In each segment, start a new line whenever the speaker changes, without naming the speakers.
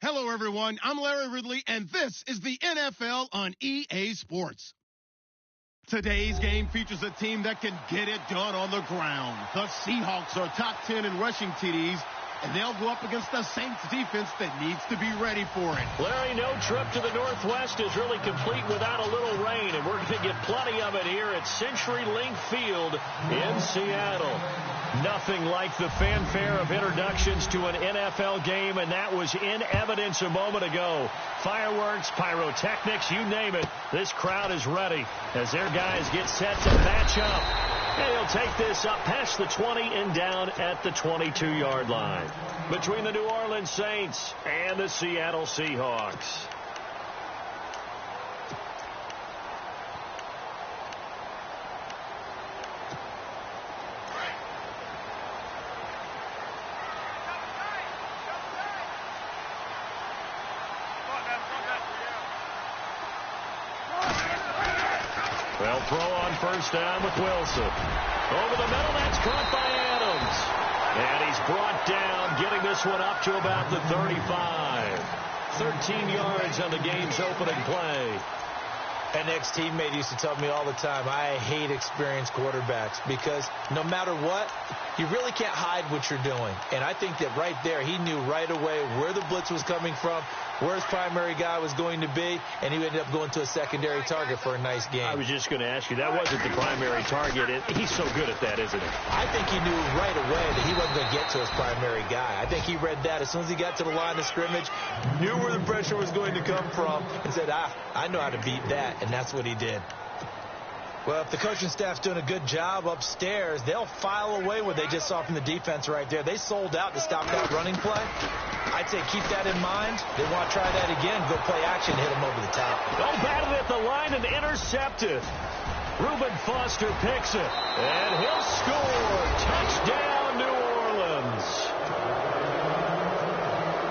Hello, everyone. I'm Larry Ridley, and this is the NFL on EA Sports. Today's game features a team that can get it done on the ground. The Seahawks are top 10 in rushing TDs, and they'll go up against the Saints defense that needs to be ready for it.
Larry, no trip to the Northwest is really complete without a little rain, and we're going to get plenty of it here at CenturyLink Field in Seattle. Nothing like the fanfare of introductions to an NFL game, and that was in evidence a moment ago. Fireworks, pyrotechnics, you name it. This crowd is ready as their guys get set to match up. And he'll take this up past the 20 and down at the 22-yard line between the New Orleans Saints and the Seattle Seahawks. They'll throw on first down with Wilson. Over the middle, that's caught by Adams. And he's brought down, getting this one up to about the 35. 13 yards on the game's opening play.
An ex-teammate used to tell me all the time, I hate experienced quarterbacks because no matter what, you really can't hide what you're doing. And I think that right there, he knew right away where the blitz was coming from, where his primary guy was going to be, and he ended up going to a secondary target for a nice game.
I was just going to ask you, that wasn't the primary target. He's so good at that, isn't he?
I think he knew right away that he wasn't going to get to his primary guy. I think he read that as soon as he got to the line of scrimmage, knew where the pressure was going to come from, and said, I know how to beat that, and that's what he did. Well, if the coaching staff's doing a good job upstairs, they'll file away what they just saw from the defense right there. They sold out to stop that running play. I'd say keep that in mind. They want to try that again, go play action, hit them over the top.
Well batted at the line and intercepted. Reuben Foster picks it, and he'll score. Touchdown, New Orleans.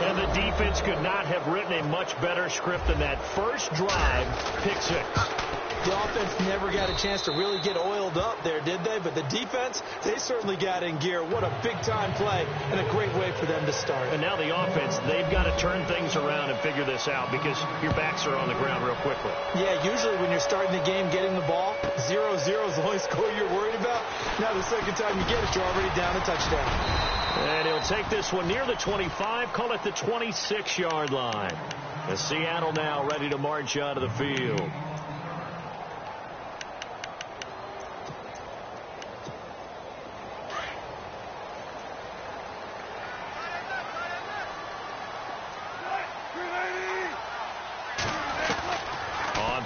And the defense could not have written a much better script than that. First drive, pick six.
The offense never got a chance to really get oiled up there, did they? But the defense, they certainly got in gear. What a big-time play and a great way for them to start.
And now the offense, they've got to turn things around and figure this out because your backs are on the ground real quickly.
Yeah, usually when you're starting the game getting the ball, 0-0 is the only score you're worried about. Now the second time you get it, you're already down a touchdown.
And he'll take this one near the 25, call it the 26-yard line. And Seattle now ready to march out of the field.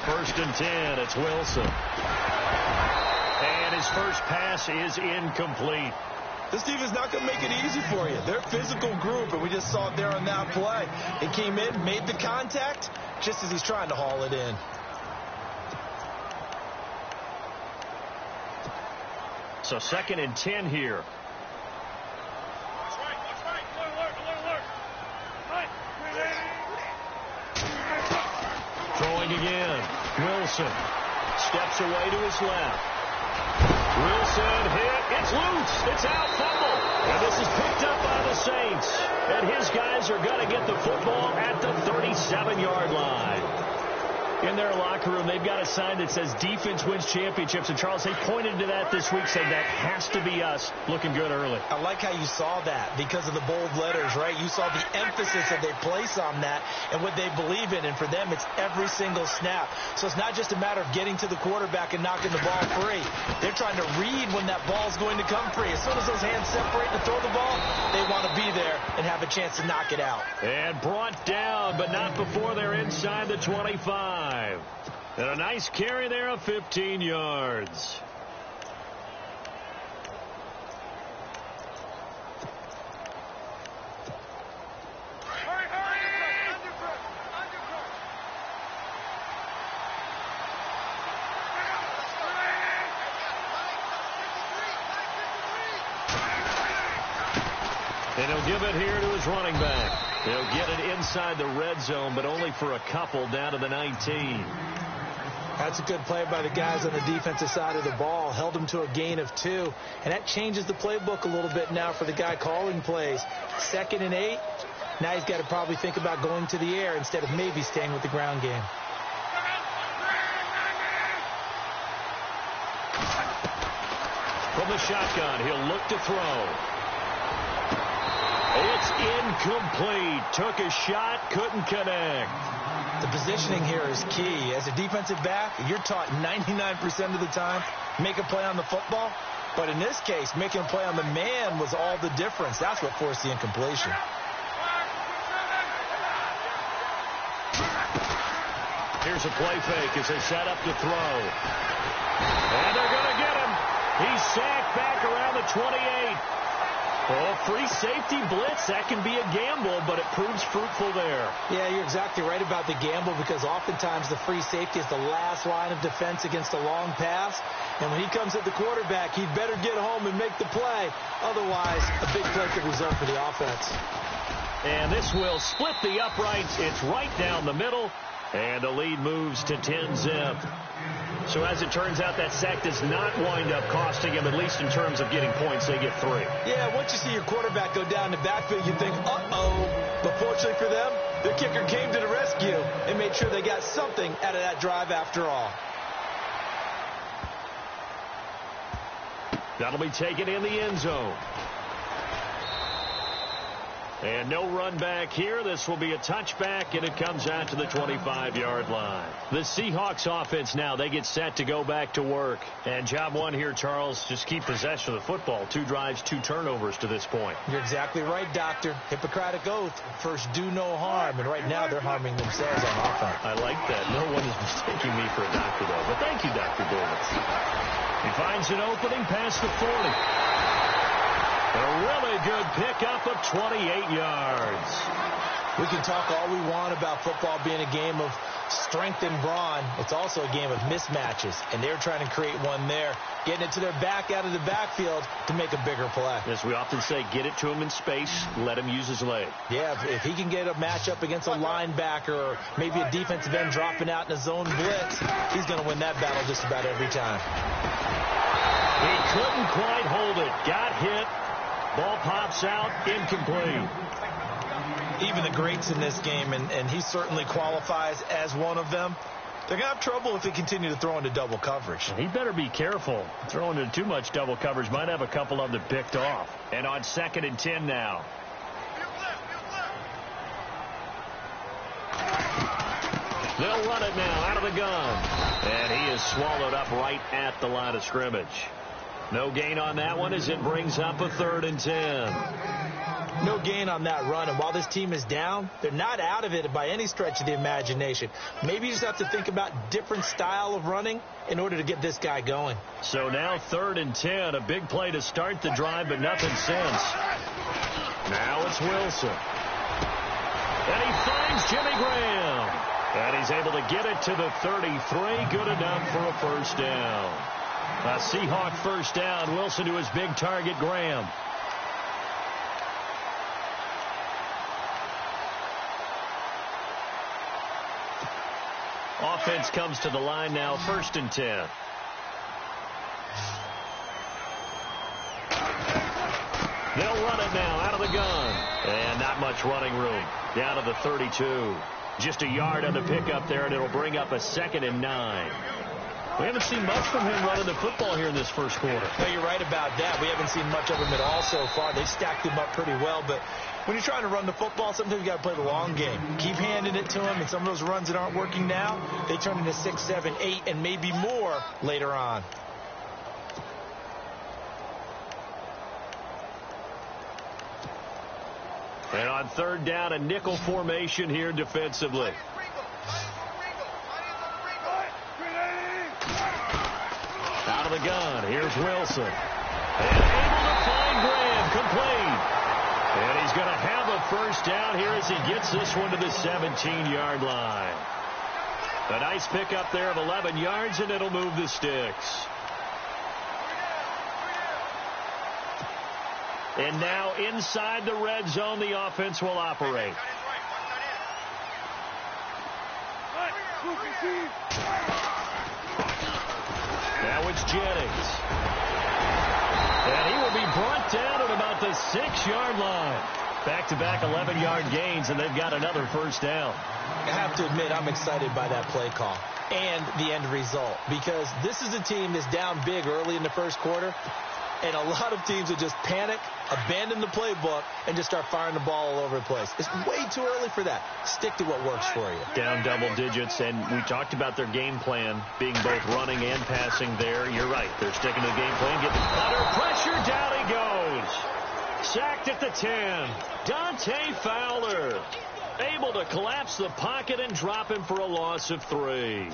First and 10, it's Wilson. And his first pass is incomplete.
This team is not going to make it easy for you. They're a physical group, and we just saw it there on that play. He came in, made the contact, just as he's trying to haul it in.
So second and 10 here. Throwing again. Wilson steps away to his left. Wilson hit. It's loose. It's out. Fumble. And this is picked up by the Saints. And his guys are going to get the football at the 37-yard line. In their locker room, they've got a sign that says defense wins championships. And, Charles, they pointed to that this week, said that has to be us. Looking good early.
I like how you saw that because of the bold letters, right? You saw the emphasis that they place on that and what they believe in. And for them, it's every single snap. So it's not just a matter of getting to the quarterback and knocking the ball free. They're trying to read when that ball's going to come free. As soon as those hands separate to throw the ball, they want to be there and have a chance to knock it out.
And brought down, but not before they're inside the 25. And a nice carry there of 15 yards. And he'll give it here to his running back. They'll get it inside the red zone, but only for a couple down to the 19.
That's a good play by the guys on the defensive side of the ball. Held them to a gain of 2. And that changes the playbook a little bit now for the guy calling plays. 2nd and 8. Now he's got to probably think about going to the air instead of maybe staying with the ground game.
From the shotgun, he'll look to throw. It's incomplete. Took a shot, couldn't connect.
The positioning here is key. As a defensive back, you're taught 99% of the time, make a play on the football. But in this case, making a play on the man was all the difference. That's what forced the incompletion.
Here's a play fake as they set up to throw. And they're going to get him. He's sacked back around the 28. Oh, free safety blitz, that can be a gamble, but it proves fruitful there.
Yeah, you're exactly right about the gamble, because oftentimes the free safety is the last line of defense against a long pass. And when he comes at the quarterback, he'd better get home and make the play. Otherwise, a big play could result for the offense.
And this will split the uprights. It's right down the middle, and the lead moves to 10-zip. So as it turns out, that sack does not wind up costing him, at least in terms of getting points. They get 3.
Yeah, once you see your quarterback go down the backfield, you think, uh-oh. But fortunately for them, their kicker came to the rescue and made sure they got something out of that drive after all.
That'll be taken in the end zone. And no run back here. This will be a touchback, and it comes out to the 25-yard line. The Seahawks offense now, they get set to go back to work. And job one here, Charles, just keep possession of the football. 2 drives, 2 turnovers to this point.
You're exactly right, Doctor. Hippocratic oath. First, do no harm. And right now, they're harming themselves on offense.
I like that. No one is mistaking me for a doctor, though. But thank you, Dr. Davis. He finds an opening past the 40. A really good pickup of 28 yards.
We can talk all we want about football being a game of strength and brawn. It's also a game of mismatches, and they're trying to create one there, getting it to their back out of the backfield to make a bigger play.
As we often say, get it to him in space, let him use his leg.
Yeah, if he can get a matchup against a linebacker or maybe a defensive end dropping out in a zone blitz, he's going to win that battle just about every time.
He couldn't quite hold it. Got hit. Ball pops out, incomplete.
Even the greats in this game, and he certainly qualifies as one of them, they're going to have trouble if they continue to throw into double coverage.
He better be careful. Throwing into too much double coverage might have a couple of them picked off. And on 2nd and 10 now. They'll run it now out of the gun. And he is swallowed up right at the line of scrimmage. No gain on that one as it brings up a 3rd and 10.
No gain on that run, and while this team is down, they're not out of it by any stretch of the imagination. Maybe you just have to think about different style of running in order to get this guy going.
So now 3rd and 10, a big play to start the drive, but nothing since. Now it's Wilson. And he finds Jimmy Graham. And he's able to get it to the 33, good enough for a first down. A Seahawk first down. Wilson to his big target, Graham. Offense comes to the line now, 1st and 10. They'll run it now out of the gun. And not much running room. Down to the 32. Just a yard on the pickup there, and it'll bring up a 2nd and 9. We haven't seen much from him running the football here in this first quarter.
No, you're right about that. We haven't seen much of him at all so far. They've stacked him up pretty well, but when you're trying to run the football, sometimes you got to play the long game. Keep handing it to him, and some of those runs that aren't working now, they turn into 6, 7, 8, and maybe more later on.
And on 3rd down, a nickel formation here defensively. Out of the gun, here's Wilson. And able to find Graham, complete. And he's going to have a first down here as he gets this one to the 17-yard line. A nice pickup there of 11 yards, and it'll move the sticks. And now inside the red zone, the offense will operate. Now it's Jennings. And he will be brought down at about the 6-yard line. Back-to-back 11-yard gains, and they've got another first down.
I have to admit, I'm excited by that play call and the end result, because this is a team that's down big early in the first quarter, and a lot of teams will just panic, abandon the playbook, and just start firing the ball all over the place. It's way too early for that. Stick to what works for you.
Down double digits, and we talked about their game plan being both running and passing there. You're right. They're sticking to the game plan. Getting under pressure. Down he goes. Sacked at the 10. Dante Fowler able to collapse the pocket and drop him for a loss of 3.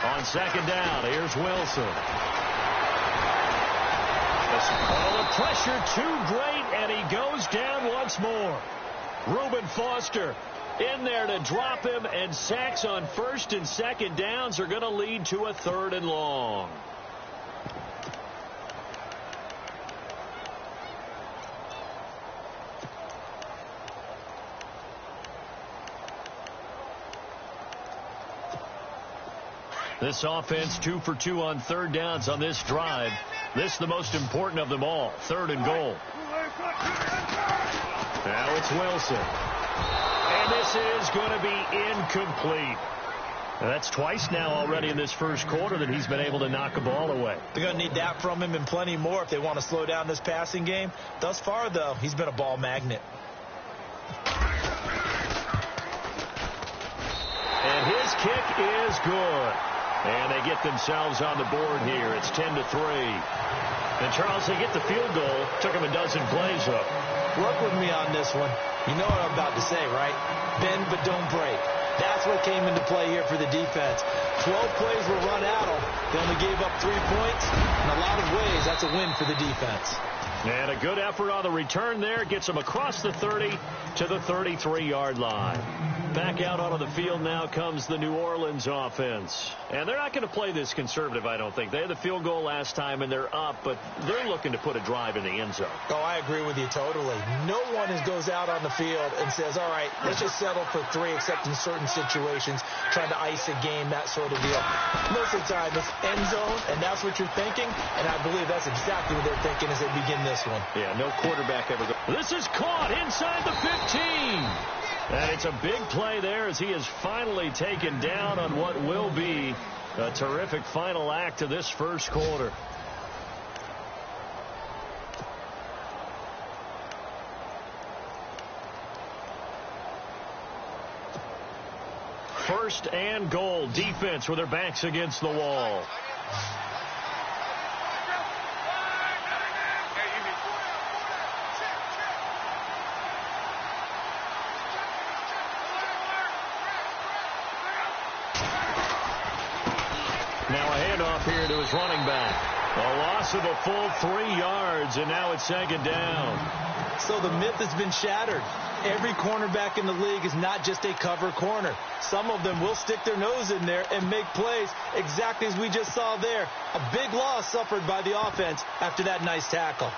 On second down, here's Wilson. The pressure too great, and he goes down once more. Reuben Foster in there to drop him, and sacks on first and second downs are going to lead to a 3rd and long. This offense 2 for 2 on 3rd downs on this drive. This is the most important of them all. 3rd and goal. Now it's Wilson. And this is going to be incomplete. That's twice now already in this first quarter that he's been able to knock a ball away.
They're going to need that from him and plenty more if they want to slow down this passing game. Thus far, though, he's been a ball magnet.
And his kick is good. And they get themselves on the board here. It's 10-3. And, Charles, they get the field goal. Took them a dozen plays, though.
Work with me on this one. You know what I'm about to say, right? Bend but don't break. That's what came into play here for the defense. 12 plays were run out of. They only gave up 3 points. In a lot of ways, that's a win for the defense.
And a good effort on the return there. Gets them across the 30 to the 33-yard line. Back out onto the field now comes the New Orleans offense. And they're not going to play this conservative, I don't think. They had the field goal last time, and they're up, but they're looking to put a drive in the end zone.
Oh, I agree with you totally. No one goes out on the field and says, all right, let's just settle for 3, except in certain situations, trying to ice a game, that sort of deal. Most of the time, it's end zone, and that's what you're thinking, and I believe that's exactly what they're thinking as they begin this one.
Yeah, no quarterback ever goes. This is caught inside the 15. And it's a big play there as he is finally taken down on what will be a terrific final act of this first quarter. First and goal. Defense with their backs against the wall. Now a handoff here to his running back. A loss of a full 3 yards, and now it's second down.
So the myth has been shattered. Every cornerback in the league is not just a cover corner. Some of them will stick their nose in there and make plays exactly as we just saw there. A big loss suffered by the offense after that nice tackle.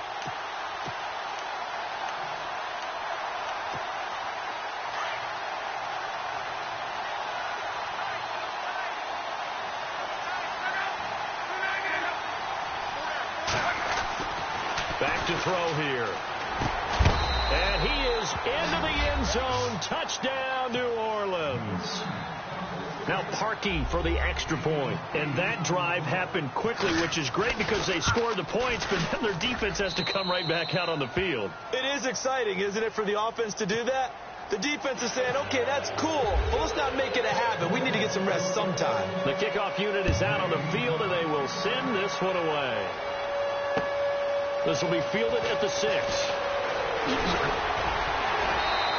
Back to throw here. And he is into the end zone. Touchdown, New Orleans. Now parking for the extra point. And that drive happened quickly, which is great because they scored the points, but then their defense has to come right back out on the field.
It is exciting, isn't it, for the offense to do that? The defense is saying, okay, that's cool, but let's not make it a habit. We need to get some rest sometime.
The kickoff unit is out on the field, and they will send this one away. This will be fielded at the 6.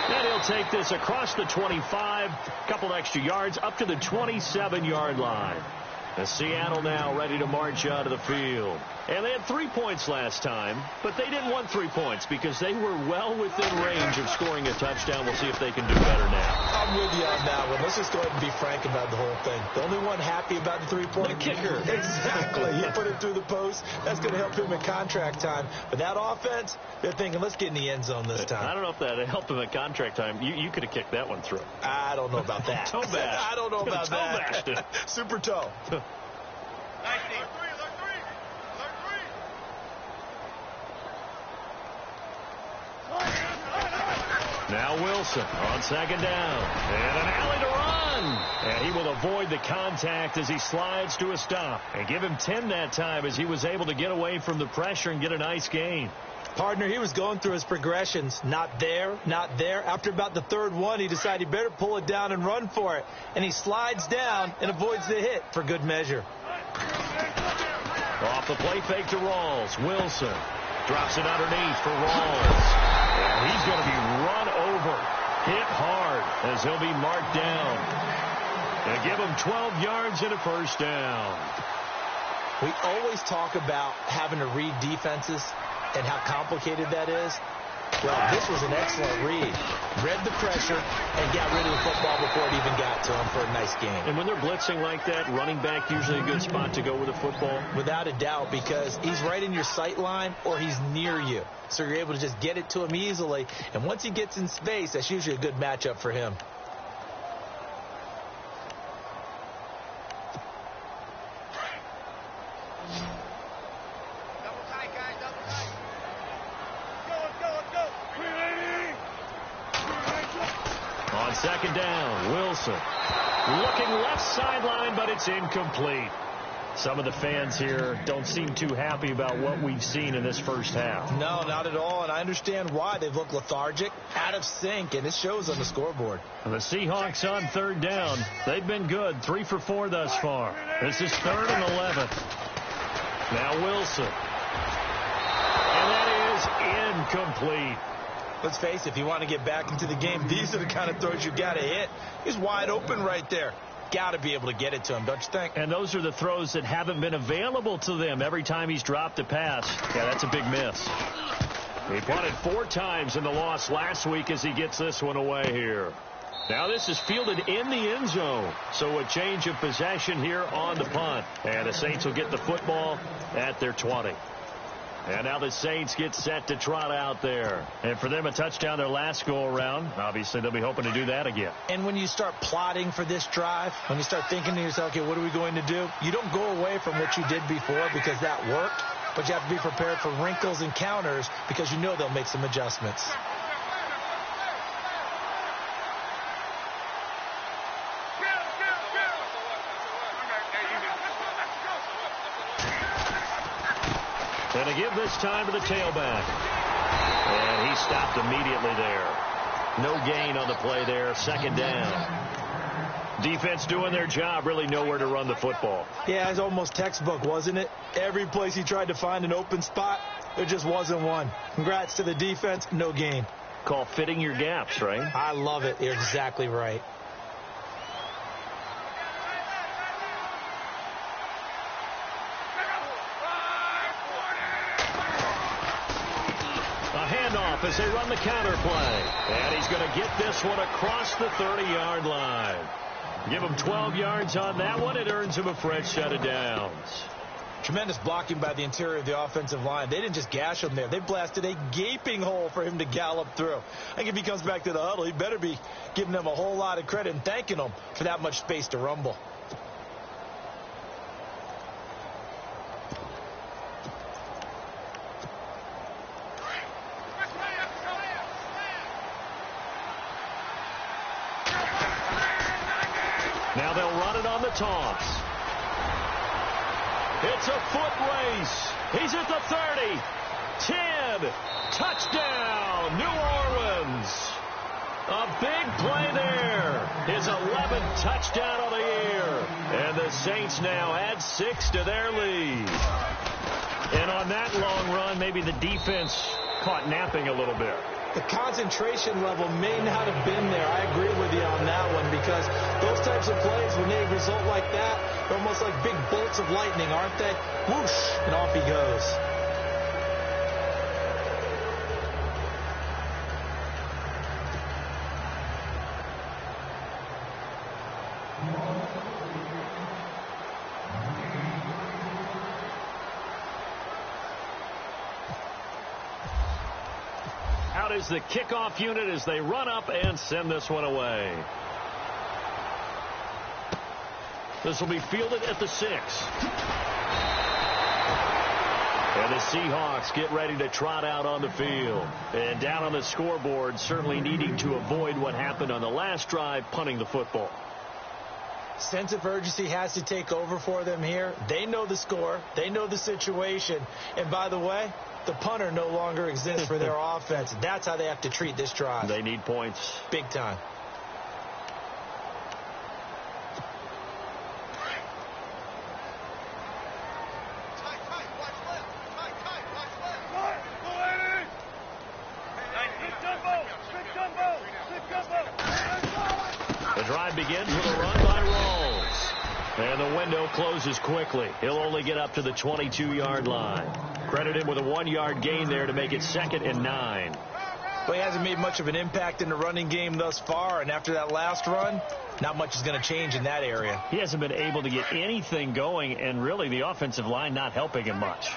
And he'll take this across the 25, couple extra yards, up to the 27-yard line. Seattle now ready to march out of the field. And they had 3 points last time, but they didn't want 3 points because they were well within range of scoring a touchdown. We'll see if they can do better now.
I'm with you on that one. Let's just go ahead and be frank about the whole thing. The only one happy about the three-point
the kicker.
Exactly. He put it through the post. That's going to help him in contract time. But that offense, they're thinking, let's get in the end zone this time.
I don't know if that helped him at contract time. You could have kicked that one through.
I don't know about that.
Toe bash.
I don't know about that.
Toe bashed it.
Super toe.
Now Wilson on second down. And an alley to run. And he will avoid the contact as he slides to a stop. And give him 10 that time as he was able to get away from the pressure and get a nice gain.
Partner, he was going through his progressions. Not there, not there. After about the third one, he decided he better pull it down and run for it. And he slides down and avoids the hit for good measure.
Off the play fake to Rawls. Wilson drops it underneath for Rawls. And he's going to be run over, hit hard as he'll be marked down. And give him 12 yards and a first down.
We always talk about having to read defenses and how complicated that is. Well, this was an excellent read. Read the pressure and got rid of the football before it even got to him for a nice game.
And when they're blitzing like that, running back usually a good spot to go with the football?
Without a doubt, because he's right in your sight line or he's near you. So you're able to just get it to him easily. And once he gets in space, that's usually a good matchup for him.
On second down, Wilson looking left sideline, but it's incomplete. Some of the fans here don't seem too happy about what we've seen in this first half.
No, not at all, and I understand why. They've looked lethargic, out of sync, and it shows on the scoreboard.
And the Seahawks on third down. They've been good, 3 for 4 thus far. This is 3rd and 11. Now Wilson. And that is incomplete.
Let's face it, if you want to get back into the game, these are the kind of throws you got to hit. He's wide open right there. Got to be able to get it to him, don't you think?
And those are the throws that haven't been available to them every time he's dropped a pass. Yeah, that's a big miss. He punted 4 times in the loss last week as he gets this one away here. Now this is fielded in the end zone. So a change of possession here on the punt. And the Saints will get the football at their 20. And now the Saints get set to trot out there. And for them, a touchdown their last go-around. Obviously, they'll be hoping to do that again.
And when you start plotting for this drive, when you start thinking to yourself, okay, what are we going to do? You don't go away from what you did before because that worked. But you have to be prepared for wrinkles and counters because you know they'll make some adjustments.
And to give this time to the tailback. And he stopped immediately there. No gain on the play there. Second down. Defense doing their job, really nowhere to run the football.
Yeah, it's almost textbook, wasn't it? Every place he tried to find an open spot, there just wasn't one. Congrats to the defense, no gain.
Call fitting your gaps, right?
I love it. You're exactly right.
As they run the counter play. And he's going to get this one across the 30-yard line. Give him 12 yards on that one. It earns him a fresh set of downs.
Tremendous blocking by the interior of the offensive line. They didn't just gash him there. They blasted a gaping hole for him to gallop through. I think if he comes back to the huddle, he better be giving them a whole lot of credit and thanking them for that much space to rumble.
Now they'll run it on the toss. It's a foot race. He's at the 30. 10. Touchdown, New Orleans. A big play there. His 11th touchdown of the year. And the Saints now add 6 to their lead. And on that long run, maybe the defense caught napping a little bit.
The concentration level may not have been there. I agree with you on that one, because those types of plays, when they result like that, they're almost like big bolts of lightning, aren't they? Whoosh, and off he goes.
Out is the kickoff unit as they run up and send this one away. This will be fielded at the 6. And the Seahawks get ready to trot out on the field. And down on the scoreboard, certainly needing to avoid what happened on the last drive, punting the football.
Sense of urgency has to take over for them here. They know the score. They know the situation. And by the way, the punter no longer exists for their offense. That's how they have to treat this drive.
They need points.
Big time.
The drive begins with a run by Rawls. And the window closes quickly. He'll only get up to the 22-yard line. Credit him with a 1-yard gain there to make it 2nd and 9.
Well, he hasn't made much of an impact in the running game thus far, and after that last run, not much is going to change in that area.
He hasn't been able to get anything going, and really the offensive line not helping him much.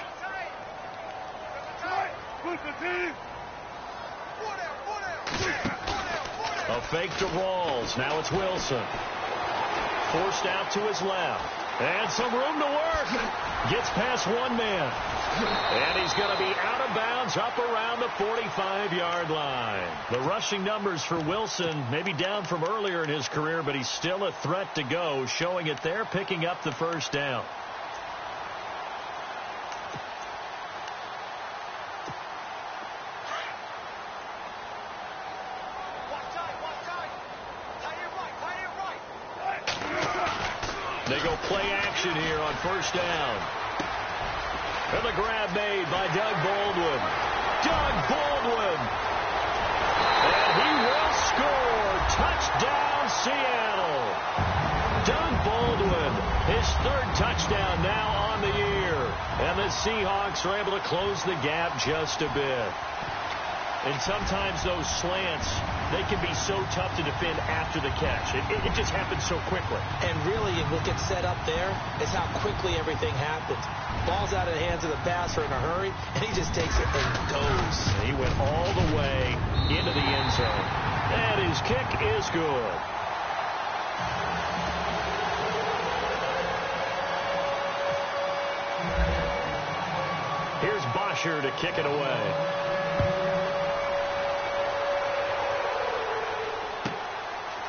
A fake to Rawls. Now it's Wilson. Forced out to his left. And some room to work. Gets past one man. And he's going to be out of bounds up around the 45-yard line. The rushing numbers for Wilson maybe down from earlier in his career, but he's still a threat to go, showing it there, picking up the first down. They go play action here on first down. And the grab made by Doug Baldwin. Doug Baldwin. And he will score. Touchdown, Seattle. Doug Baldwin, his 3rd touchdown now on the year. And the Seahawks are able to close the gap just a bit. And sometimes those slants, they can be so tough to defend after the catch. It just happens so quickly.
And really, what gets set up there is how quickly everything happens. Ball's out of the hands of the passer in a hurry, and he just takes it and goes.
He went all the way into the end zone. And his kick is good. Here's Bosher to kick it away.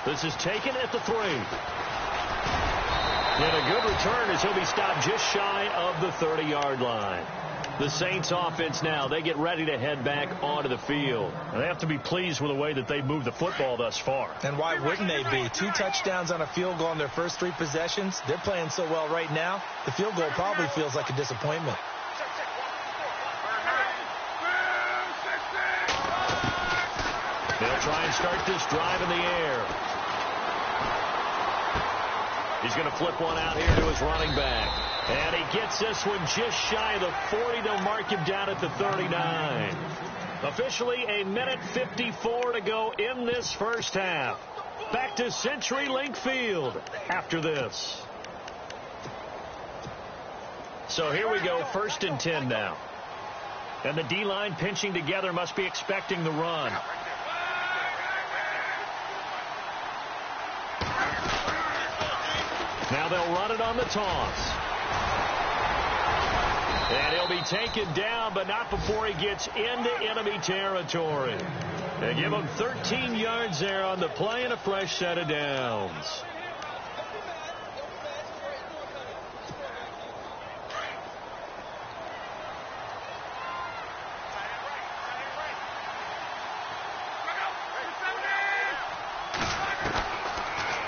This is taken at the 3. And a good return as he'll be stopped just shy of the 30-yard line. The Saints offense now, they get ready to head back onto the field. And they have to be pleased with the way that they've moved the football thus far.
And why wouldn't they be? 2 touchdowns on a field goal in their first 3 possessions. They're playing so well right now, the field goal probably feels like a disappointment.
They'll try and start this drive in the air. He's going to flip one out here to his running back. And he gets this one just shy of the 40. They'll mark him down at the 39. Officially a minute 54 to go in this first half. Back to CenturyLink Field after this. So here we go, 1st and 10 now. And the D-line pinching together, must be expecting the run. Now they'll run it on the toss. And he'll be taken down, but not before he gets into enemy territory. They give him 13 yards there on the play and a fresh set of downs.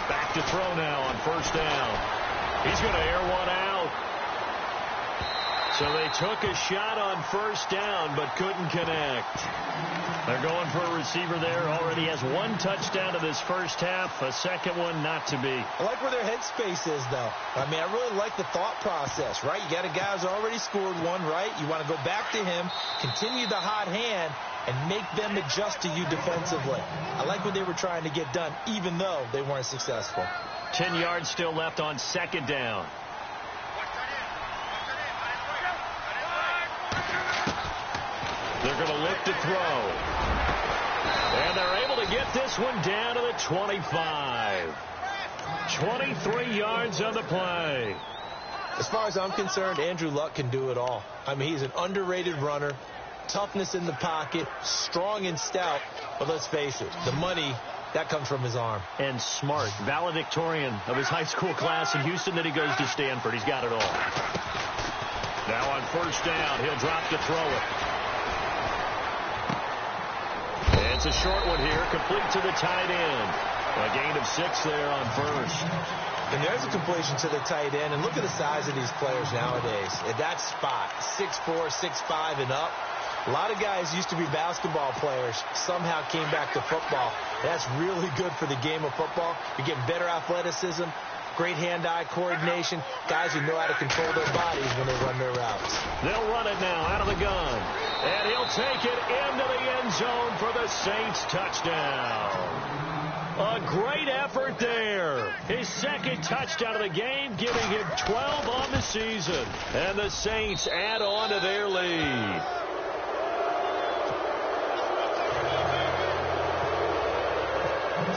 Back to throw now on first down. He's going to air one out. So they took a shot on first down but couldn't connect. They're going for a receiver there. Already has one touchdown in this first half. A second one not to be.
I like where their headspace is, though. I mean, I really like the thought process, right? You got a guy who's already scored one, right? You want to go back to him, continue the hot hand, and make them adjust to you defensively. I like what they were trying to get done, even though they weren't successful.
10 yards still left on second down. They're going to look to throw. And they're able to get this one down to the 25. 23 yards on the play.
As far as I'm concerned, Andrew Luck can do it all. I mean, he's an underrated runner. Toughness in the pocket, strong and stout. But let's face it, the money, that comes from his arm.
And smart. Valedictorian of his high school class in Houston. Then he goes to Stanford. He's got it all. Now on first down, he'll drop to throw it. It's a short one here, complete to the tight end. A gain of 6 there on first.
And there's a completion to the tight end. And look at the size of these players nowadays. At that spot, 6'4", 6'5", and up. A lot of guys used to be basketball players, somehow came back to football. That's really good for the game of football. You're getting better athleticism, great hand-eye coordination, guys who know how to control their bodies when they run their routes.
They'll run it now out of the gun. And he'll take it into the end zone for the Saints touchdown. A great effort there. His second touchdown of the game, giving him 12 on the season. And the Saints add on to their lead.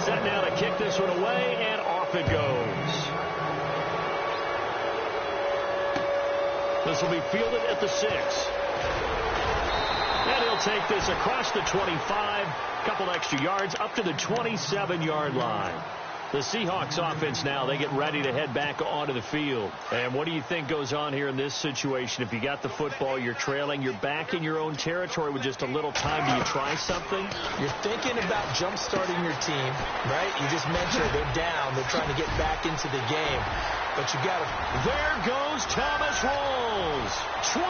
Set now to kick this one away, and off it goes. This will be fielded at the 6. And he'll take this across the 25, couple extra yards, up to the 27-yard line. The Seahawks offense now, they get ready to head back onto the field. And what do you think goes on here in this situation? If you got the football, you're trailing, you're back in your own territory with just a little time. Do you try something?
You're thinking about jump-starting your team, right? You just mentioned they're down. They're trying to get back into the game. But you got to...
There goes Thomas Rolls. 20.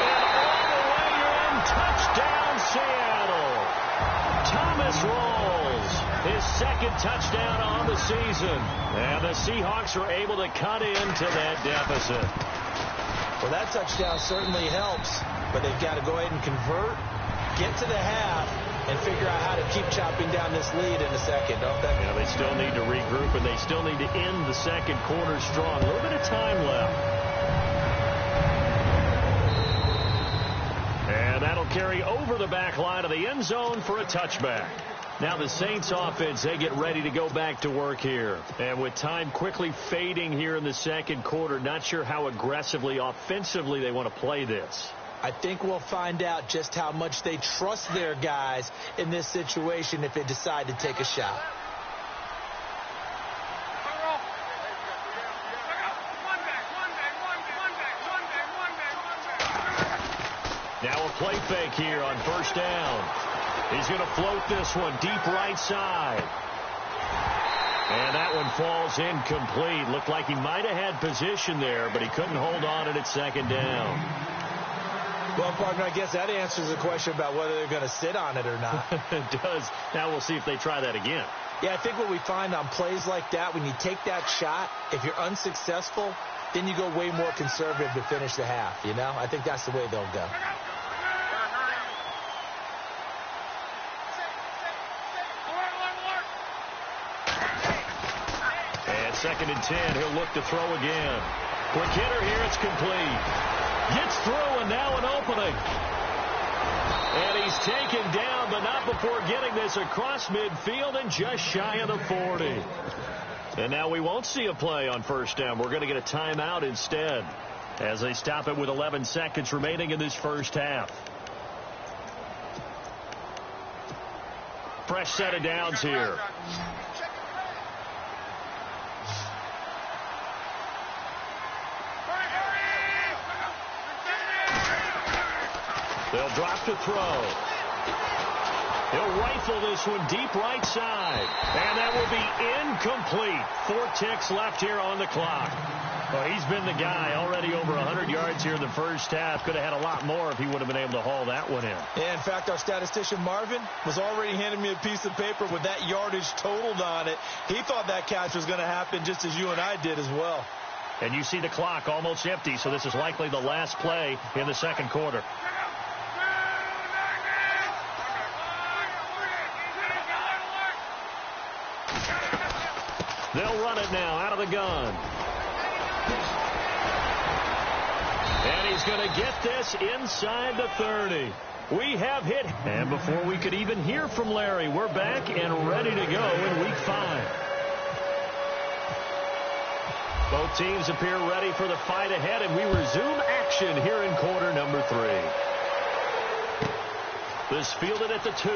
And all the way in. Touchdown, Seattle. Thomas Rolls. His second touchdown on the season. And the Seahawks are able to cut into that deficit.
Well, that touchdown certainly helps, but they've got to go ahead and convert, get to the half, and figure out how to keep chopping down this lead in a second, don't they?
Yeah, they still need to regroup, and they still need to end the second quarter strong. A little bit of time left. And that'll carry over the back line of the end zone for a touchback. Now the Saints offense, they get ready to go back to work here. And with time quickly fading here in the second quarter, not sure how aggressively, offensively they want to play this.
I think we'll find out just how much they trust their guys in this situation if they decide to take a shot.
Now a play fake here on first down. He's going to float this one deep right side. And that one falls incomplete. Looked like he might have had position there, but he couldn't hold on at second down.
Well, partner, I guess that answers the question about whether they're going to sit on it or not.
It does. Now we'll see if they try that again.
Yeah, I think what we find on plays like that, when you take that shot, if you're unsuccessful, then you go way more conservative to finish the half, you know? I think that's the way they'll go.
And 2nd and 10, he'll look to throw again. Quick hitter here, it's complete. Gets through, and now an opening. And he's taken down, but not before getting this across midfield and just shy of the 40. And now we won't see a play on first down. We're going to get a timeout instead as they stop it with 11 seconds remaining in this first half. Fresh set of downs here. They'll drop to throw. He'll rifle this one deep right side. And that will be incomplete. 4 ticks left here on the clock. Well, he's been the guy already over 100 yards here in the first half. Could have had a lot more if he would have been able to haul that one in.
Yeah, in fact, our statistician Marvin was already handing me a piece of paper with that yardage totaled on it. He thought that catch was going to happen just as you and I did as well.
And you see the clock almost empty, so this is likely the last play in the second quarter. They'll run it now out of the gun. And he's going to get this inside the 30. We have hit. And before we could even hear from Larry, we're back and ready to go in Week 5. Both teams appear ready for the fight ahead, and we resume action here in quarter number 3. This fielded at the 2.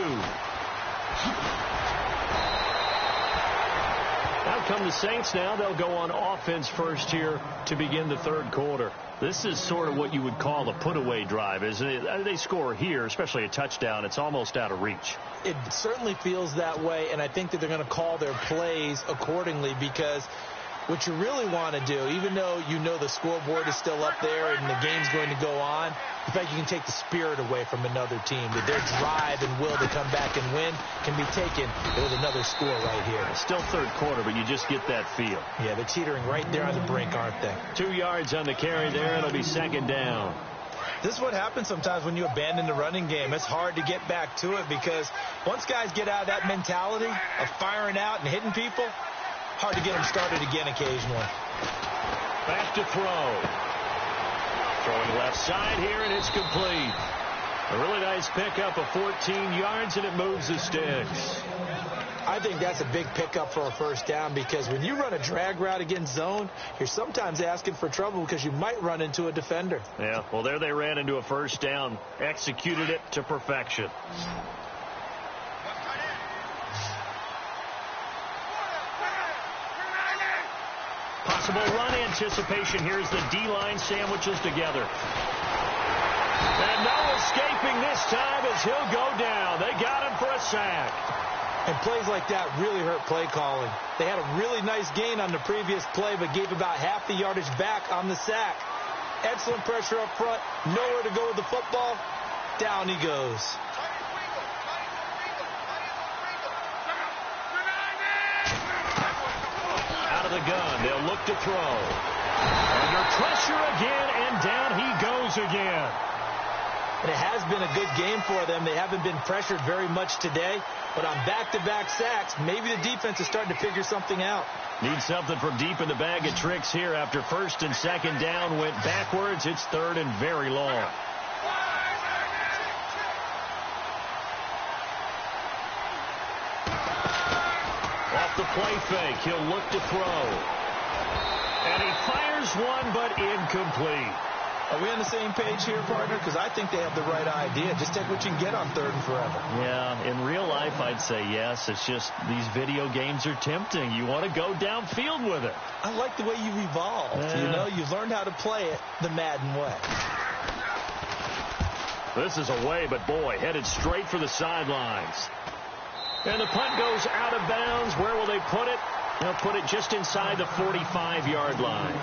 Out come the Saints now. They'll go on offense first here to begin the third quarter. This is sort of what you would call a put-away drive, isn't it? They score here, especially a touchdown. It's almost out of reach.
It certainly feels that way, and I think that they're going to call their plays accordingly, because what you really want to do, even though you know the scoreboard is still up there and the game's going to go on, in fact, you can take the spirit away from another team. That their drive and will to come back and win can be taken with another score right here.
It's still third quarter, but you just get that feel.
Yeah, they're teetering right there on the brink, aren't they?
2 yards on the carry there. It'll be second down.
This is what happens sometimes when you abandon the running game. It's hard to get back to it, because once guys get out of that mentality of firing out and hitting people, hard to get them started again occasionally.
Back to throw. Throwing left side here, and it's complete. A really nice pickup of 14 yards, and it moves the sticks.
I think that's a big pickup for a first down, because when you run a drag route against zone, you're sometimes asking for trouble because you might run into a defender.
Yeah, well, there they ran into a first down. Executed it to perfection. Possible run anticipation. Here's the D-line sandwiches together. And no escaping this time as he'll go down. They got him for a sack.
And plays like that really hurt play calling. They had a really nice gain on the previous play, but gave about half the yardage back on the sack. Excellent pressure up front. Nowhere to go with the football. Down he goes.
The gun. They'll look to throw. Under pressure again, and down he goes again.
And it has been a good game for them. They haven't been pressured very much today, but on back-to-back sacks, maybe the defense is starting to figure something out.
Need something from deep in the bag of tricks here after first and second down went backwards. It's third and very long. The play fake. He'll look to throw. And he fires one, but incomplete.
Are we on the same page here, partner? Because I think they have the right idea. Just take what you can get on third and forever.
Yeah, in real life, I'd say yes. It's just these video games are tempting. You want to go downfield with it.
I like the way you evolved. You know, you've learned how to play it the Madden way.
This is away, but boy, headed straight for the sidelines. And the punt goes out of bounds. Where will they put it? They'll put it just inside the 45-yard line.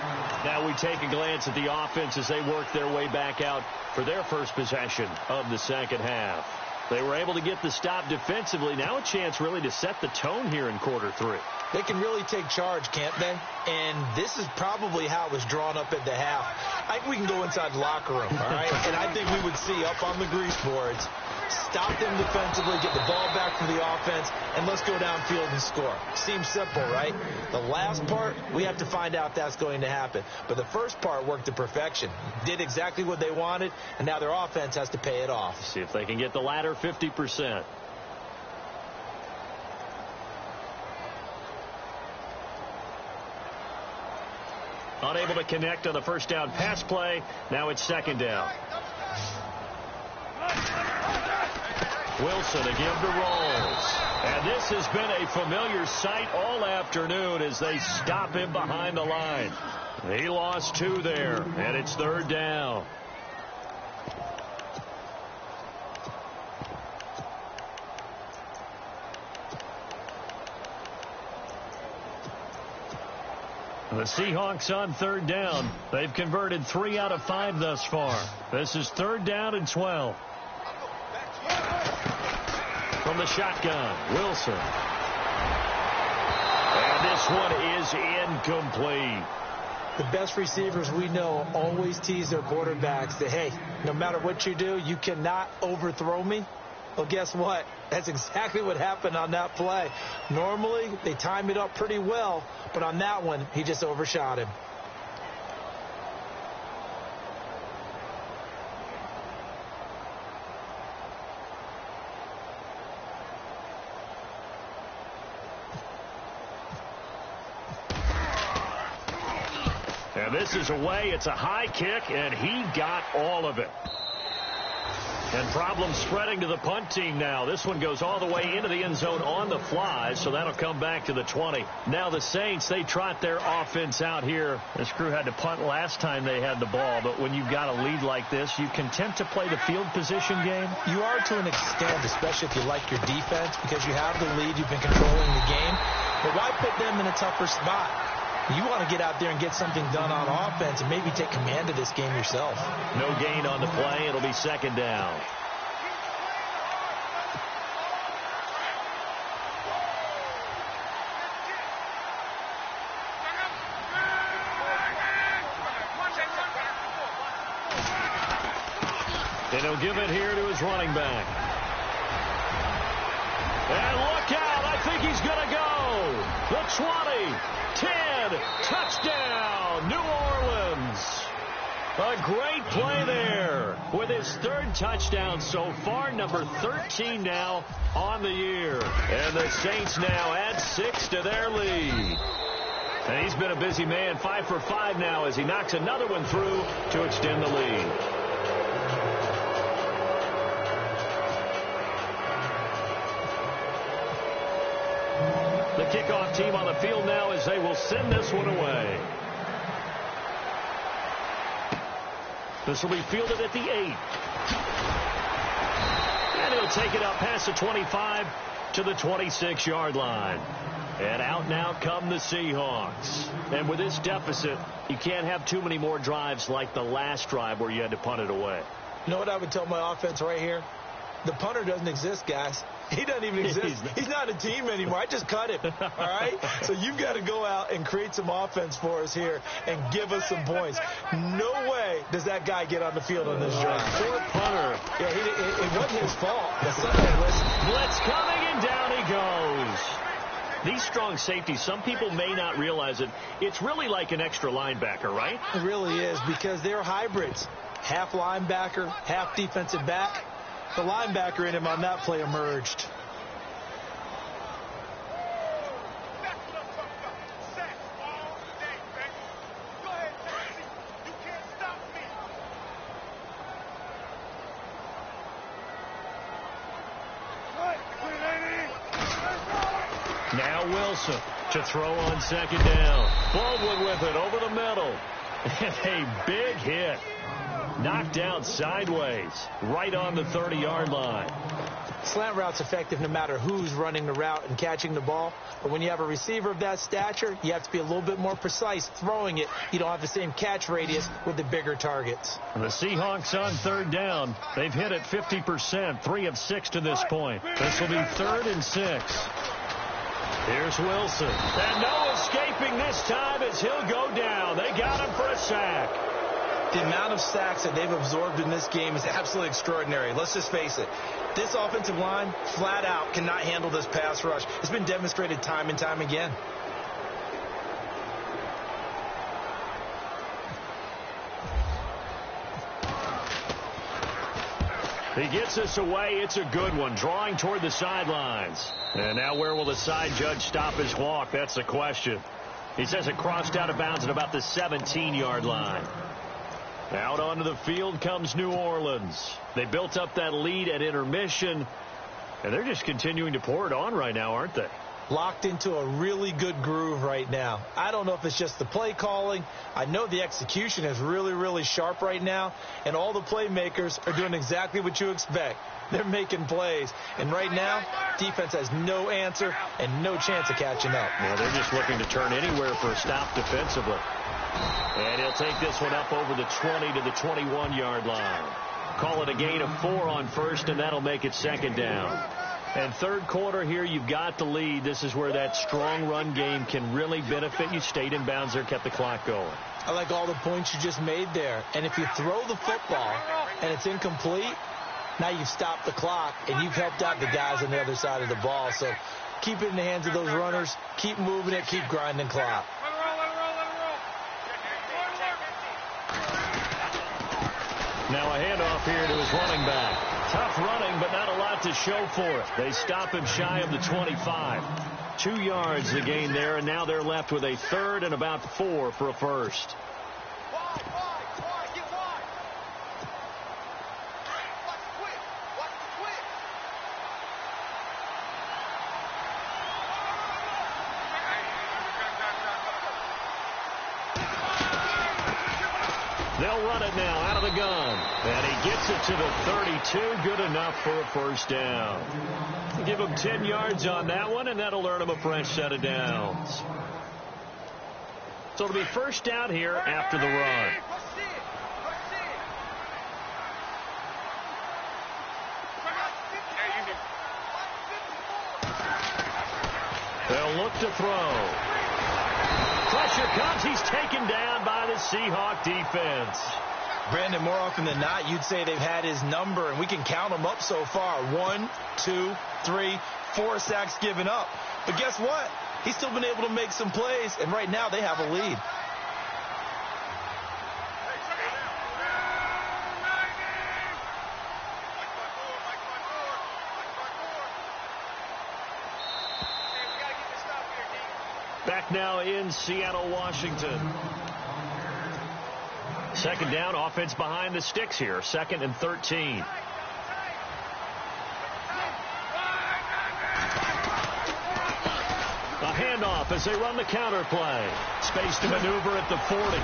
Now we take a glance at the offense as they work their way back out for their first possession of the second half. They were able to get the stop defensively. Now a chance really to set the tone here in quarter 3.
They can really take charge, can't they? And this is probably how it was drawn up at the half. I think we can go inside the locker room, all right? And I think we would see up on the grease boards, stop them defensively, get the ball back from the offense, and let's go downfield and score. Seems simple, right? The last part, we have to find out that's going to happen. But the first part worked to perfection. Did exactly what they wanted, and now their offense has to pay it off.
See if they can get the latter 50%. Unable to connect on the first down pass play. Now it's second down. Wilson again to Rolls. And this has been a familiar sight all afternoon as they stop him behind the line. He lost 2 there, and it's third down. The Seahawks on third down. They've converted 3 out of 5 thus far. This is third down and 12. From the shotgun, Wilson. And this one is incomplete.
The best receivers we know always tease their quarterbacks that, hey, no matter what you do, you cannot overthrow me. Well, guess what? That's exactly what happened on that play. Normally, they time it up pretty well, but on that one, he just overshot him.
And this is away. It's a high kick, and he got all of it. And problems spreading to the punt team now. This one goes all the way into the end zone on the fly, so that'll come back to the 20. Now the Saints, they trot their offense out here. This crew had to punt last time they had the ball, but when you've got a lead like this, you can tend to play the field position game.
You are to an extent, especially if you like your defense, because you have the lead, you've been controlling the game. But why put them in a tougher spot? You want to get out there and get something done on offense and maybe take command of this game yourself.
No gain on the play. It'll be second down. And he'll give it here to his running back. And look out. I think he's going to go. The 20. 10, touchdown, New Orleans. A great play there with his third touchdown so far, number 13 now on the year. And the Saints now add 6 to their lead. And he's been a busy man, 5 for 5 now as he knocks another one through to extend the lead. The kickoff team on the field now as they will send this one away. This will be fielded at the 8. And he'll take it up past the 25 to the 26-yard line. And out now come the Seahawks. And with this deficit, you can't have too many more drives like the last drive where you had to punt it away.
You know what I would tell my offense right here? The punter doesn't exist, guys. He doesn't even exist. He's not a team anymore. I just cut him. All right? So you've got to go out and create some offense for us here and give us some points. No way does that guy get on the field on this drive.
Poor punter.
Yeah, it wasn't his fault.
Blitz coming, and down he goes. These strong safeties, some people may not realize it. It's really like an extra linebacker, right?
It really is, because they're hybrids. Half linebacker, half defensive back. The linebacker in him on that play emerged.
Now Wilson to throw on second down. Baldwin with it over the middle. And a big hit. Knocked down sideways, right on the 30-yard line.
Slant route's effective no matter who's running the route and catching the ball. But when you have a receiver of that stature, you have to be a little bit more precise throwing it. You don't have the same catch radius with the bigger targets.
The Seahawks on third down. They've hit it 50%, 3 of 6 to this point. This will be 3rd and 6. Here's Wilson. And no escaping this time as he'll go down. They got him for a sack.
The amount of sacks that they've absorbed in this game is absolutely extraordinary. Let's just face it. This offensive line, flat out, cannot handle this pass rush. It's been demonstrated time and time again.
He gets us away. It's a good one. Drawing toward the sidelines. And now where will the side judge stop his walk? That's the question. He says it crossed out of bounds at about the 17-yard line. Out onto the field comes New Orleans. They built up that lead at intermission, and they're just continuing to pour it on right now, aren't they?
locked into a really good groove right now. I don't know if it's just the play calling. I know the execution is really, really sharp right now, and all the playmakers are doing exactly what you expect. They're making plays, and right now, defense has no answer and no chance of catching up.
Well, they're just looking to turn anywhere for a stop defensively. And he'll take this one up over the 20 to the 21-yard line. Call it a gain of 4 on first, and that'll make it second down. And third quarter here, you've got the lead. This is where that strong run game can really benefit you. Stayed in bounds there, kept the clock going.
I like all the points you just made there. And if you throw the football and it's incomplete, now you've stopped the clock and you've helped out the guys on the other side of the ball. So keep it in the hands of those runners. Keep moving it. Keep grinding clock.
Now a handoff here to his running back. Tough running, but not a lot to show for it. They stop him shy of the 25. 2 yards the gain there, and now they're left with a third and about 4 for a first. They'll run it now out of the gun. And he gets it to the 32. Good enough for a first down. Give him 10 yards on that one, and that'll earn him a fresh set of downs. So it'll be first down here after the run. They'll look to throw. Pressure comes. He's taken down by the Seahawk defense.
Brandon, more often than not, you'd say they've had his number, and we can count them up so far. 1, 2, 3, 4 sacks given up. But guess what? He's still been able to make some plays, and right now they have a lead.
Back now in Seattle, Washington. Second down, offense behind the sticks here. 2nd and 13. A handoff as they run the counter play. Space to maneuver at the 40.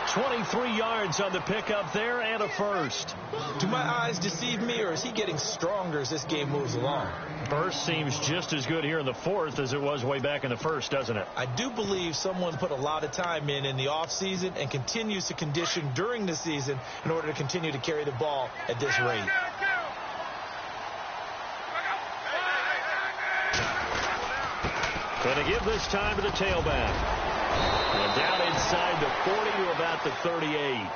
23 yards on the pickup there and a first.
Do my eyes deceive me, or is he getting stronger as this game moves along?
Burst seems just as good here in the 4th as it was way back in the 1st, doesn't it?
I do believe someone put a lot of time in the offseason and continues to condition during the season in order to continue to carry the ball at this rate.
Going to give this time to the tailback. And down inside the 40 to about the 38.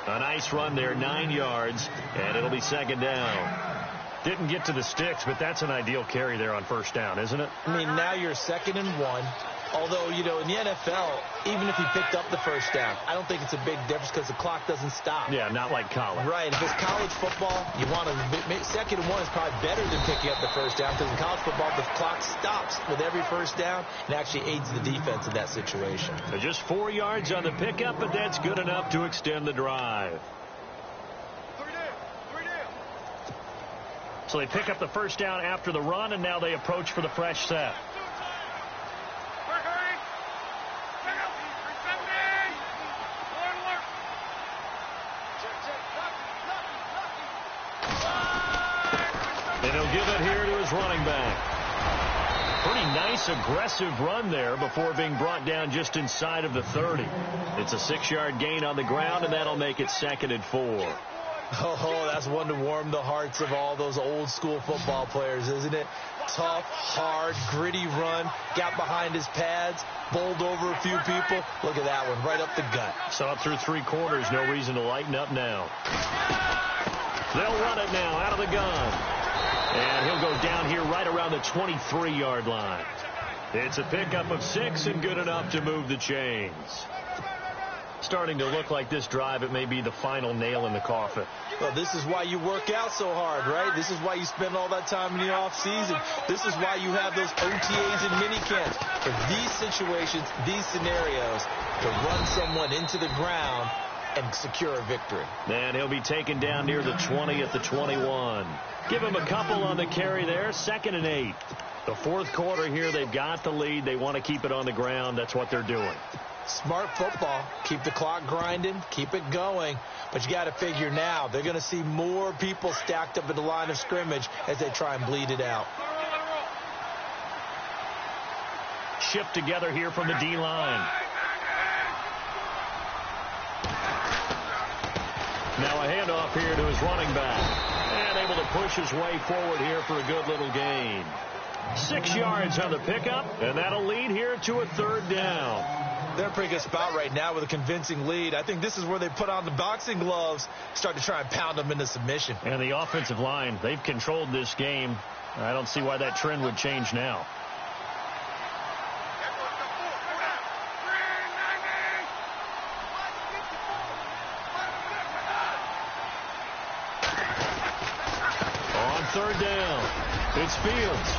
A nice run there, 9 yards, and it'll be second down. Didn't get to the sticks, but that's an ideal carry there on first down, isn't it?
I mean, now you're 2nd and 1. Although, you know, in the NFL, even if he picked up the first down, I don't think it's a big difference because the clock doesn't stop.
Yeah, not like college.
Right. If it's college football, you want to 2nd and 1 is probably better than picking up the first down because in college football, the clock stops with every first down and actually aids the defense in that situation.
So just 4 yards on the pickup, but that's good enough to extend the drive. So they pick up the first down after the run, and now they approach for the fresh set. And he'll give it here to his running back. Pretty nice, aggressive run there before being brought down just inside of the 30. It's a 6-yard gain on the ground, and that'll make it 2nd and 4.
Oh, that's one to warm the hearts of all those old-school football players, isn't it? Tough, hard, gritty run, got behind his pads, bowled over a few people. Look at that one, right up the gut.
Saw it through 3 quarters, no reason to lighten up now. They'll run it now out of the gun. And he'll go down here right around the 23-yard line. It's a pickup of 6 and good enough to move the chains. Starting to look like this drive, it may be the final nail in the coffin.
Well, this is why you work out so hard, right? This is why you spend all that time in the offseason. This is why you have those OTAs and mini camps. For these situations, these scenarios, to run someone into the ground and secure a victory.
And he'll be taken down near the 20 at the 21. Give him a couple on the carry there. 2nd and 8. The fourth quarter here, they've got the lead. They want to keep it on the ground. That's what they're doing.
Smart football. Keep the clock grinding. Keep it going. But you got to figure now they're going to see more people stacked up at the line of scrimmage as they try and bleed it out.
Shift together here from the D-line. Now a handoff here to his running back. And able to push his way forward here for a good little gain. 6 yards on the pickup, and that'll lead here to a third down.
They're in a pretty good spot right now with a convincing lead. I think this is where they put on the boxing gloves, start to try and pound them into submission.
And the offensive line, they've controlled this game. I don't see why that trend would change now. On third down, it's Fields.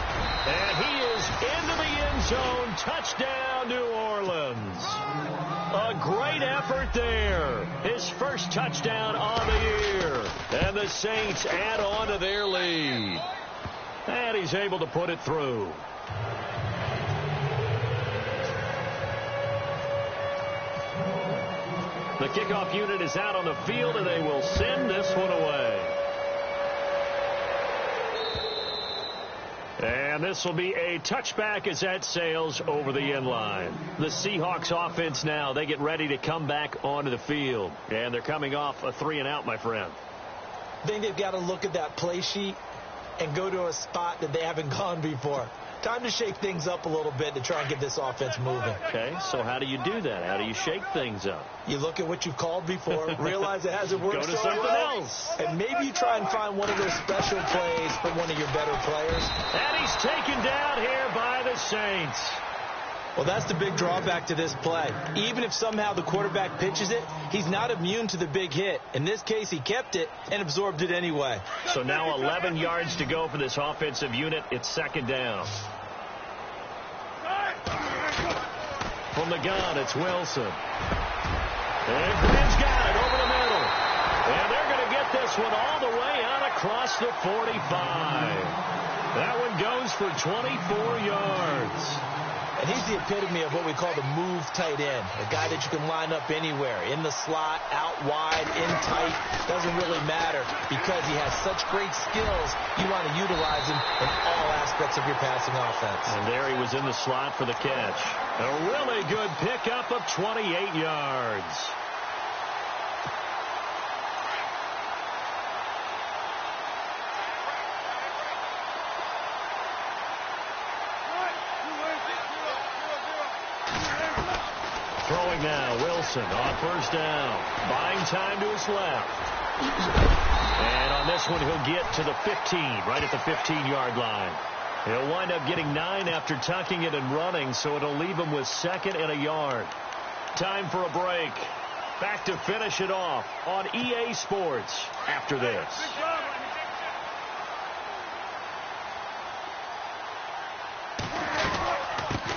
And he is into the end zone. Touchdown, New Orleans. A great effort there. His first touchdown on the year. And the Saints add on to their lead. And he's able to put it through. The kickoff unit is out on the field, and they will send this one away. And this will be a touchback as that sails over the end line. The Seahawks offense now, they get ready to come back onto the field. And they're coming off a 3-and-out, my friend.
I think they've got to look at that play sheet and go to a spot that they haven't gone before. Time to shake things up a little bit to try and get this offense moving.
Okay, so how do you do that? How do you shake things up?
You look at what you've called before, realize it hasn't worked
Go to
so
something
well,
else.
and maybe you try and find one of those special plays for one of your better players.
And he's taken down here by the Saints.
Well, that's the big drawback to this play. Even if somehow the quarterback pitches it, he's not immune to the big hit. In this case, he kept it and absorbed it anyway.
So now 11 yards to go for this offensive unit. It's second down. From the gun, it's Wilson. And Glenn's got it over the middle. And they're going to get this one all the way out across the 45. That one goes for 24 yards.
And he's the epitome of what we call the move tight end. A guy that you can line up anywhere. In the slot, out wide, in tight. Doesn't really matter because he has such great skills. You want to utilize him in all aspects of your passing offense.
And there he was in the slot for the catch. A really good pickup of 28 yards. Throwing now, Wilson on first down. Buying time to his left. And on this one, he'll get to the 15, right at the 15-yard line. He'll wind up getting 9 after tucking it and running, so it'll leave him with 2nd and a yard. Time for a break. Back to finish it off on EA Sports after this.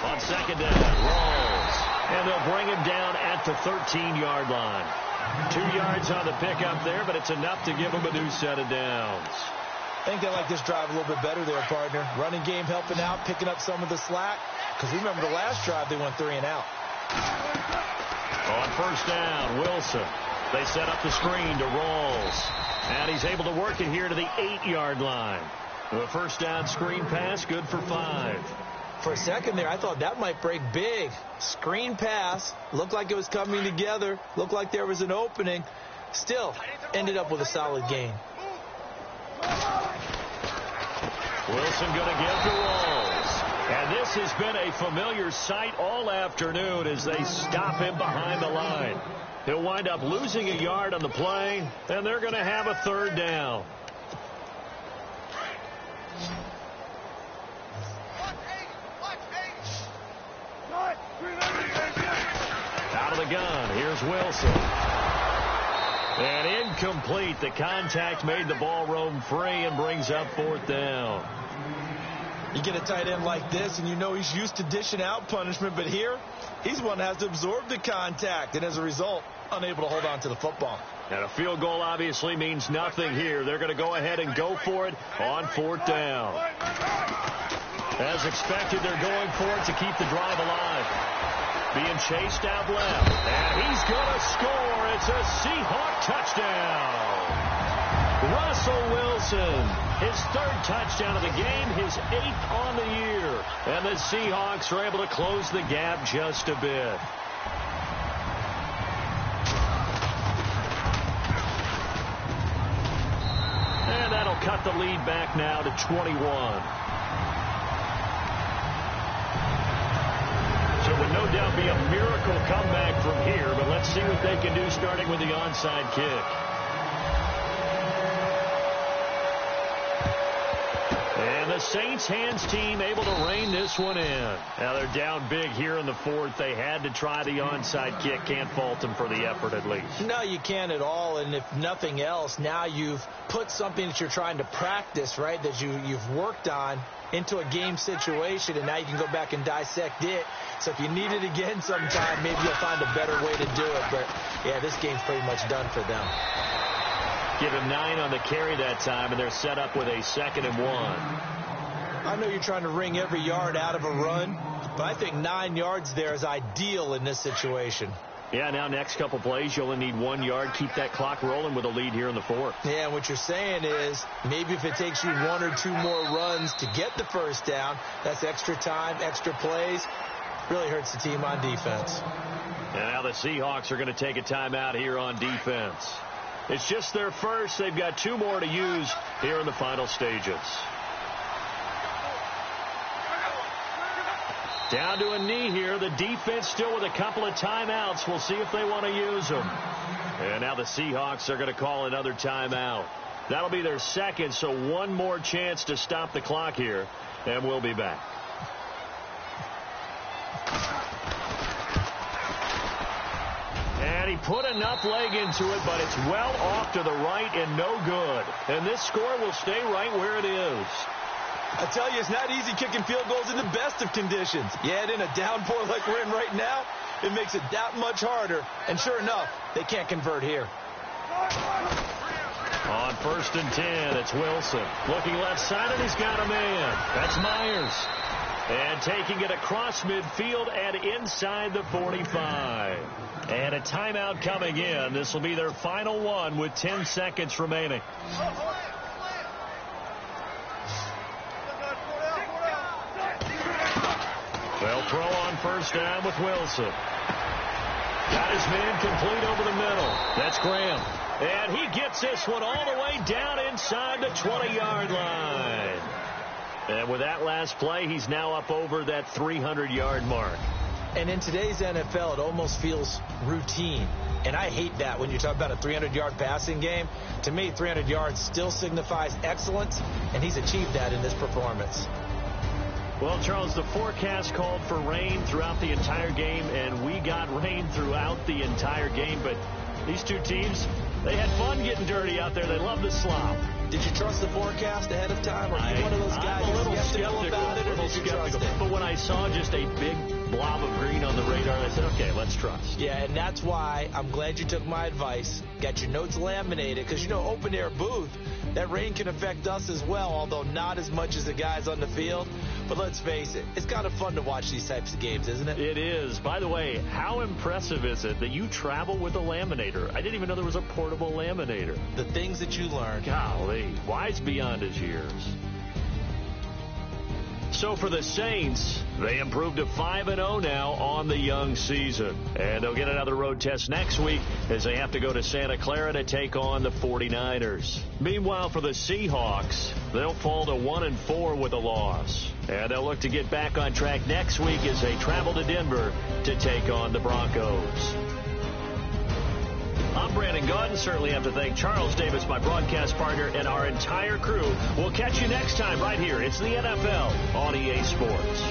On second down, rolls. And they'll bring him down at the 13-yard line. 2 yards on the pickup there, but it's enough to give him a new set of downs.
I think they like this drive a little bit better there, partner. Running game helping out, picking up some of the slack. Because remember the last drive, they went 3-and-out.
On first down, Wilson. They set up the screen to Rolls. And he's able to work it here to the 8-yard line. The first down screen pass, good for 5.
For a second there, I thought that might break big. Screen pass. Looked like it was coming together. Looked like there was an opening. Still, ended up with a solid gain.
Wilson going to give to Rolls. And this has been a familiar sight all afternoon as they stop him behind the line. He'll wind up losing a yard on the play, and they're going to have a third down. Out of the gun, here's Wilson. And incomplete. The contact made the ball roam free and brings up 4th down.
You get a tight end like this, and you know he's used to dishing out punishment, but here, he's one that has to absorb the contact, and as a result, unable to hold on to the football.
And a field goal obviously means nothing here. They're going to go ahead and go for it on 4th down. As expected, they're going for it to keep the drive alive. Being chased out left. And he's going to score. It's a Seahawk touchdown. Russell Wilson, his third touchdown of the game, his 8th on the year. And the Seahawks are able to close the gap just a bit. And that'll cut the lead back now to 21. So it would no doubt be a miracle comeback from here, but let's see what they can do starting with the onside kick. And the Saints hands team able to rein this one in. Now they're down big here in the fourth. They had to try the onside kick. Can't fault them for the effort at least.
No, you can't at all. And if nothing else, now you've put something that you're trying to practice, right, that you've worked on into a game situation, and now you can go back and dissect it. So if you need it again sometime, maybe you'll find a better way to do it. But, yeah, this game's pretty much done for them.
Give him 9 on the carry that time, and they're set up with a 2nd and 1.
I know you're trying to wring every yard out of a run, but I think 9 yards there is ideal in this situation.
Yeah, now next couple plays, you only need 1 yard. Keep that clock rolling with a lead here in the fourth.
Yeah, and what you're saying is maybe if it takes you 1 or 2 more runs to get the first down, that's extra time, extra plays. Really hurts the team on defense.
And now the Seahawks are going to take a timeout here on defense. It's just their first. They've got 2 more to use here in the final stages. Down to a knee here. The defense still with a couple of timeouts. We'll see if they want to use them. And now the Seahawks are going to call another timeout. That'll be their 2nd, so 1 more chance to stop the clock here. And we'll be back. And he put enough leg into it, but it's well off to the right and no good. And this score will stay right where it is.
I tell you, it's not easy kicking field goals in the best of conditions. Yet in a downpour like we're in right now, it makes it that much harder. And sure enough, they can't convert here.
On 1st and 10, it's Wilson. Looking left side, and he's got a man. That's Myers. And taking it across midfield and inside the 45. And a timeout coming in. This will be their final one with 10 seconds remaining. They'll throw on 1st down with Wilson. Got his man complete over the middle. That's Graham. And he gets this one all the way down inside the 20-yard line. And with that last play, he's now up over that 300-yard mark.
And in today's NFL, it almost feels routine. And I hate that when you talk about a 300-yard passing game. To me, 300 yards still signifies excellence, and he's achieved that in this performance.
Well, Charles, the forecast called for rain throughout the entire game, and we got rain throughout the entire game. But these two teams, they had fun getting dirty out there. They love the slop.
Did you trust the forecast ahead of time? Or are you one of those guys
I'm a little
skeptical about it, or did you trust it?
But when I saw just a big blob of green on the radar, I said, okay, let's trust.
Yeah, and that's why I'm glad you took my advice. Got your notes laminated, because, you know, open-air booth, that rain can affect us as well, although not as much as the guys on the field. But let's face it, it's kind of fun to watch these types of games, isn't it?
It is. By the way, how impressive is it that you travel with a laminator? I didn't even know there was a portable laminator.
The things that you learn.
Golly, wise beyond his years. So for the Saints, they improved to 5-0 now on the young season. And they'll get another road test next week as they have to go to Santa Clara to take on the 49ers. Meanwhile, for the Seahawks, they'll fall to 1-4 with a loss. And they'll look to get back on track next week as they travel to Denver to take on the Broncos. I'm Brandon Gaudin. Certainly have to thank Charles Davis, my broadcast partner, and our entire crew. We'll catch you next time right here. It's the NFL on EA Sports.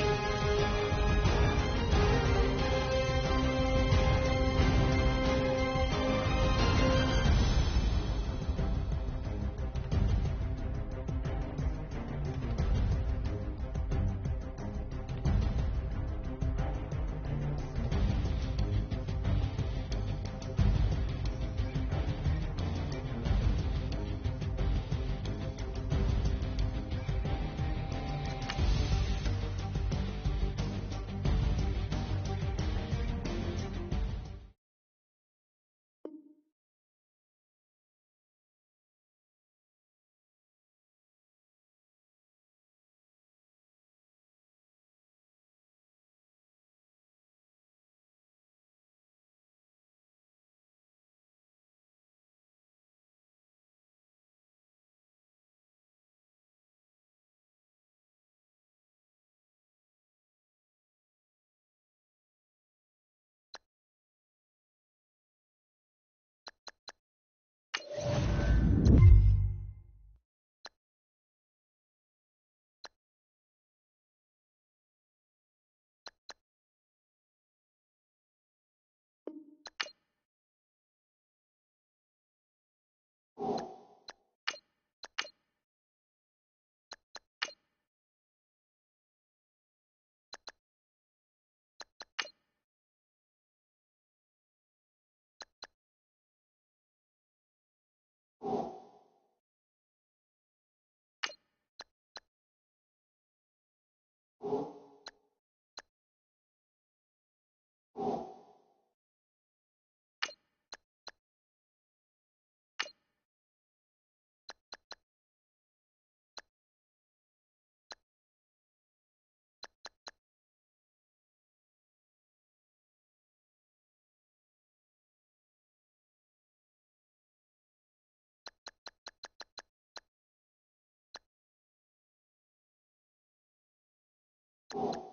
you